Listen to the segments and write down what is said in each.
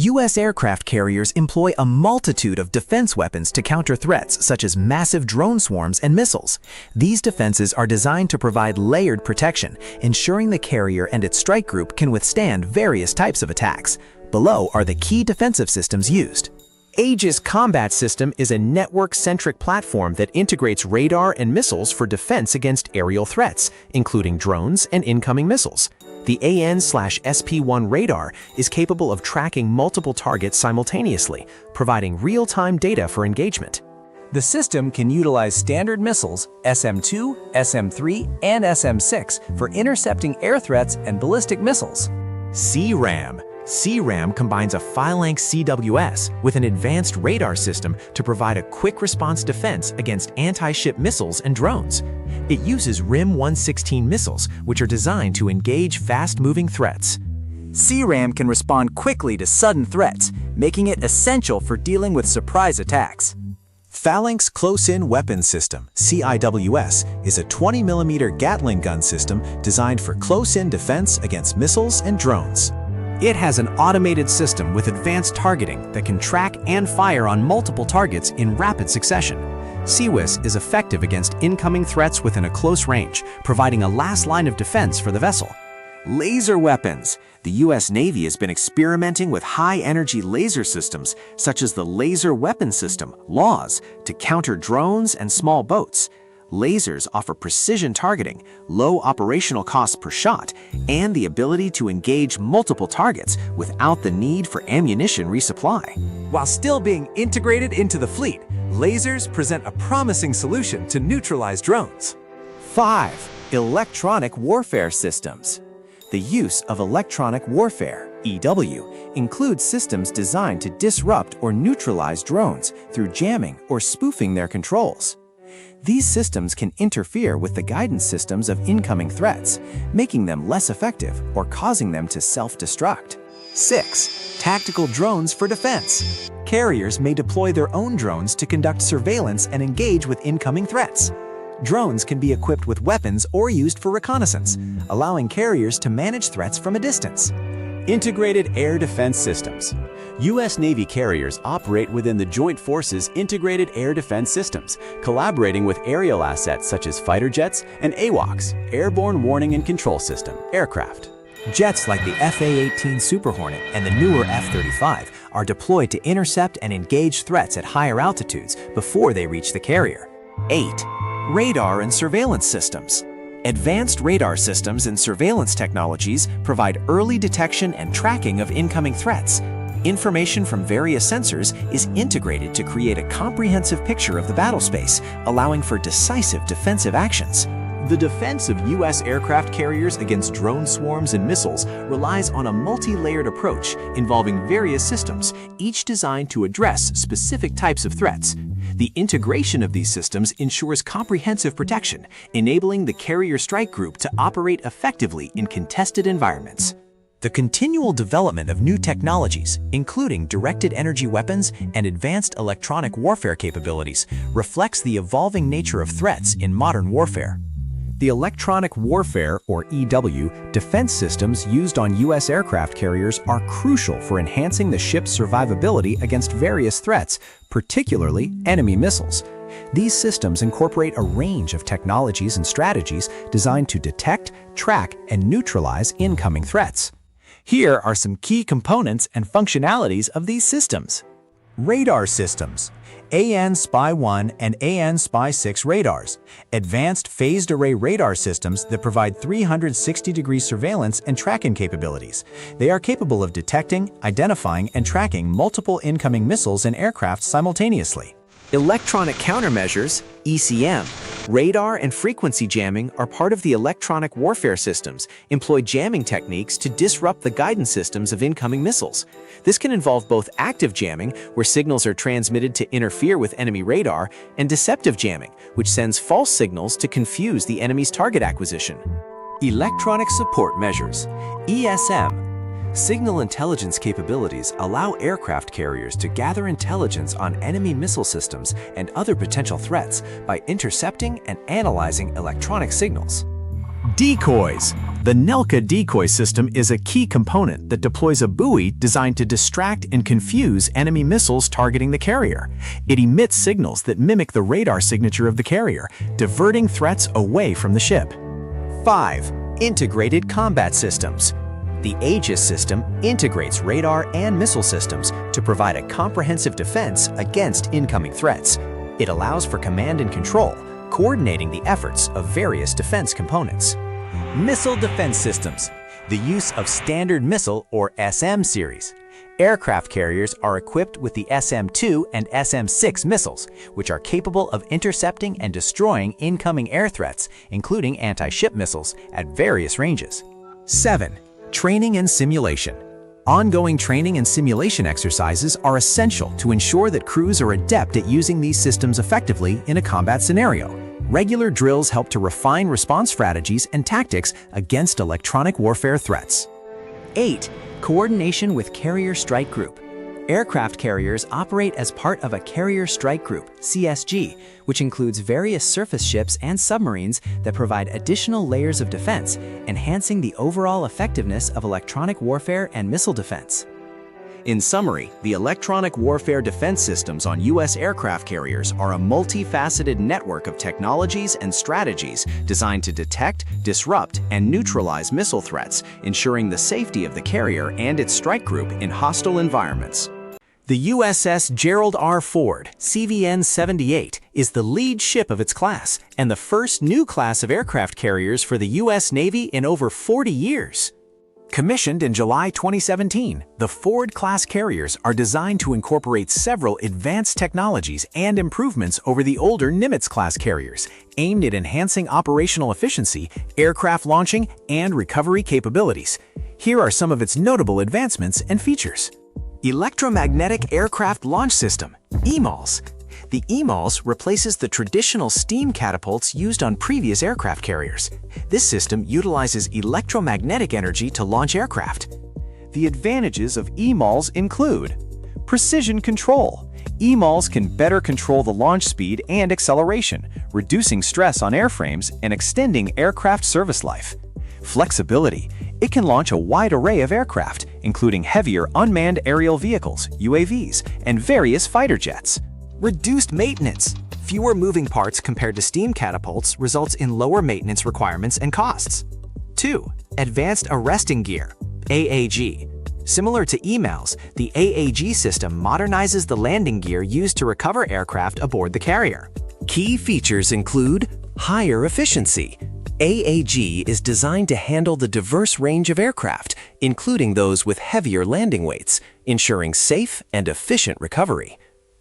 U.S. aircraft carriers employ a multitude of defense weapons to counter threats such as massive drone swarms and missiles. These defenses are designed to provide layered protection, ensuring the carrier and its strike group can withstand various types of attacks. Below are the key defensive systems used. Aegis Combat System is a network-centric platform that integrates radar and missiles for defense against aerial threats, including drones and incoming missiles. The AN/SP-1 radar is capable of tracking multiple targets simultaneously, providing real-time data for engagement. The system can utilize standard missiles SM-2, SM-3, and SM-6 for intercepting air threats and ballistic missiles. CRAM. CRAM combines a phalanx CWS with an advanced radar system to provide a quick response defense against anti-ship missiles and drones. It uses RIM-116 missiles, which are designed to engage fast-moving threats. CRAM can respond quickly to sudden threats, making it essential for dealing with surprise attacks. Phalanx Close-In Weapons System, CIWS, is a 20mm Gatling gun system designed for close-in defense against missiles and drones. It has an automated system with advanced targeting that can track and fire on multiple targets in rapid succession. CIWS is effective against incoming threats within a close range, providing a last line of defense for the vessel. Laser weapons. The U.S. Navy has been experimenting with high-energy laser systems, such as the Laser Weapon System, LAWS, to counter drones and small boats. Lasers offer precision targeting, low operational costs per shot, and the ability to engage multiple targets without the need for ammunition resupply. While still being integrated into the fleet, lasers present a promising solution to neutralize drones. 5. Electronic warfare systems. The use of electronic warfare, EW, includes systems designed to disrupt or neutralize drones through jamming or spoofing their controls. These systems can interfere with the guidance systems of incoming threats, making them less effective or causing them to self-destruct. 6. Tactical drones for defense. Carriers may deploy their own drones to conduct surveillance and engage with incoming threats. Drones can be equipped with weapons or used for reconnaissance, allowing carriers to manage threats from a distance. Integrated Air Defense Systems. U.S. Navy carriers operate within the Joint Forces Integrated Air Defense Systems, collaborating with aerial assets such as fighter jets and AWACS, Airborne Warning and Control System, aircraft. Jets like the FA-18 Super Hornet and the newer F-35 are deployed to intercept and engage threats at higher altitudes before they reach the carrier. 8. Radar and surveillance systems. Advanced radar systems and surveillance technologies provide early detection and tracking of incoming threats. Information from various sensors is integrated to create a comprehensive picture of the battle space, allowing for decisive defensive actions. The defense of U.S. aircraft carriers against drone swarms and missiles relies on a multi-layered approach involving various systems, each designed to address specific types of threats. The integration of these systems ensures comprehensive protection, enabling the carrier strike group to operate effectively in contested environments. The continual development of new technologies, including directed energy weapons and advanced electronic warfare capabilities, reflects the evolving nature of threats in modern warfare. The electronic warfare, or EW, defense systems used on U.S. aircraft carriers are crucial for enhancing the ship's survivability against various threats, particularly enemy missiles. These systems incorporate a range of technologies and strategies designed to detect, track, and neutralize incoming threats. Here are some key components and functionalities of these systems. Radar systems. AN/SPY-1 and AN/SPY-6 radars, advanced phased array radar systems that provide 360-degree surveillance and tracking capabilities. They are capable of detecting, identifying, and tracking multiple incoming missiles and aircraft simultaneously. Electronic countermeasures, ECM. Radar and frequency jamming are part of the electronic warfare systems, employ jamming techniques to disrupt the guidance systems of incoming missiles. This can involve both active jamming, where signals are transmitted to interfere with enemy radar, and deceptive jamming, which sends false signals to confuse the enemy's target acquisition. Electronic support measures, ESM. Signal intelligence capabilities allow aircraft carriers to gather intelligence on enemy missile systems and other potential threats by intercepting and analyzing electronic signals. Decoys. The NELCA decoy system is a key component that deploys a buoy designed to distract and confuse enemy missiles targeting the carrier. It emits signals that mimic the radar signature of the carrier, diverting threats away from the ship. 5. Integrated combat systems. The Aegis system integrates radar and missile systems to provide a comprehensive defense against incoming threats. It allows for command and control, coordinating the efforts of various defense components. Missile defense systems. The use of Standard Missile or SM series. Aircraft carriers are equipped with the SM-2 and SM-6 missiles, which are capable of intercepting and destroying incoming air threats, including anti-ship missiles, at various ranges. 7. Training and simulation. Ongoing training and simulation exercises are essential to ensure that crews are adept at using these systems effectively in a combat scenario. Regular drills help to refine response strategies and tactics against electronic warfare threats. 8. Coordination with Carrier Strike Group. Aircraft carriers operate as part of a Carrier Strike Group, CSG, which includes various surface ships and submarines that provide additional layers of defense, enhancing the overall effectiveness of electronic warfare and missile defense. In summary, the electronic warfare defense systems on U.S. aircraft carriers are a multifaceted network of technologies and strategies designed to detect, disrupt, and neutralize missile threats, ensuring the safety of the carrier and its strike group in hostile environments. The USS Gerald R. Ford, CVN-78, is the lead ship of its class and the first new class of aircraft carriers for the U.S. Navy in over 40 years. Commissioned in July 2017, the Ford-class carriers are designed to incorporate several advanced technologies and improvements over the older Nimitz-class carriers, aimed at enhancing operational efficiency, aircraft launching, and recovery capabilities. Here are some of its notable advancements and features. Electromagnetic Aircraft Launch System, EMALS. The EMALS replaces the traditional steam catapults used on previous aircraft carriers. This system utilizes electromagnetic energy to launch aircraft. The advantages of EMALS include precision control. EMALS can better control the launch speed and acceleration, reducing stress on airframes and extending aircraft service life. Flexibility. It can launch a wide array of aircraft, including heavier unmanned aerial vehicles, UAVs, and various fighter jets. Reduced maintenance. Fewer moving parts compared to steam catapults results in lower maintenance requirements and costs. 2. Advanced Arresting Gear, AAG. Similar to EMALS, the AAG system modernizes the landing gear used to recover aircraft aboard the carrier. Key features include higher efficiency. AAG is designed to handle the diverse range of aircraft, including those with heavier landing weights, ensuring safe and efficient recovery.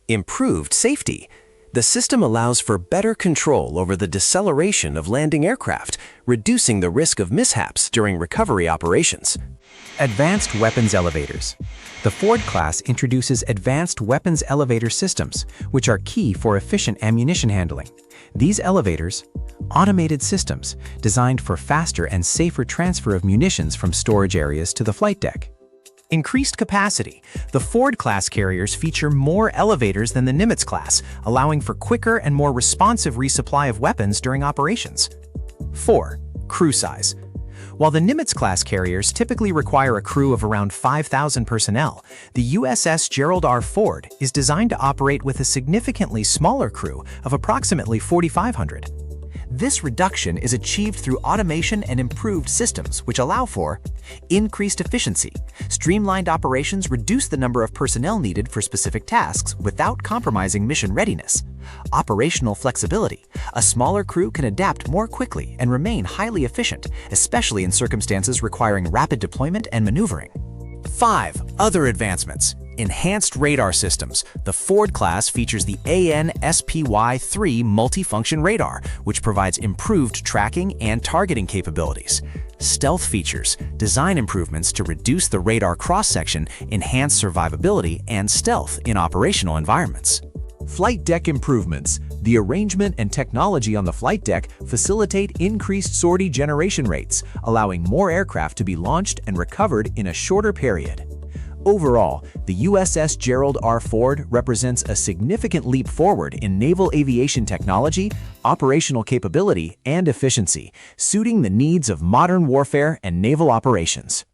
Improved safety. The system allows for better control over the deceleration of landing aircraft, reducing the risk of mishaps during recovery operations. Advanced Weapons Elevators. The Ford class introduces advanced weapons elevator systems, which are key for efficient ammunition handling. These elevators, automated systems designed for faster and safer transfer of munitions from storage areas to the flight deck. Increased capacity. The Ford-class carriers feature more elevators than the Nimitz-class, allowing for quicker and more responsive resupply of weapons during operations. 4. Crew size. While the Nimitz-class carriers typically require a crew of around 5,000 personnel, the USS Gerald R. Ford is designed to operate with a significantly smaller crew of approximately 4,500. This reduction is achieved through automation and improved systems, which allow for increased efficiency. Streamlined operations reduce the number of personnel needed for specific tasks without compromising mission readiness. Operational flexibility. A smaller crew can adapt more quickly and remain highly efficient, especially in circumstances requiring rapid deployment and maneuvering. 5. Other advancements. Enhanced radar systems. The Ford class features the AN/SPY-3 multifunction radar, which provides improved tracking and targeting capabilities. Stealth features. Design improvements to reduce the radar cross-section, enhance survivability and stealth in operational environments. Flight deck improvements. The arrangement and technology on the flight deck facilitate increased sortie generation rates, allowing more aircraft to be launched and recovered in a shorter period. Overall, the USS Gerald R. Ford represents a significant leap forward in naval aviation technology, operational capability, and efficiency, suiting the needs of modern warfare and naval operations.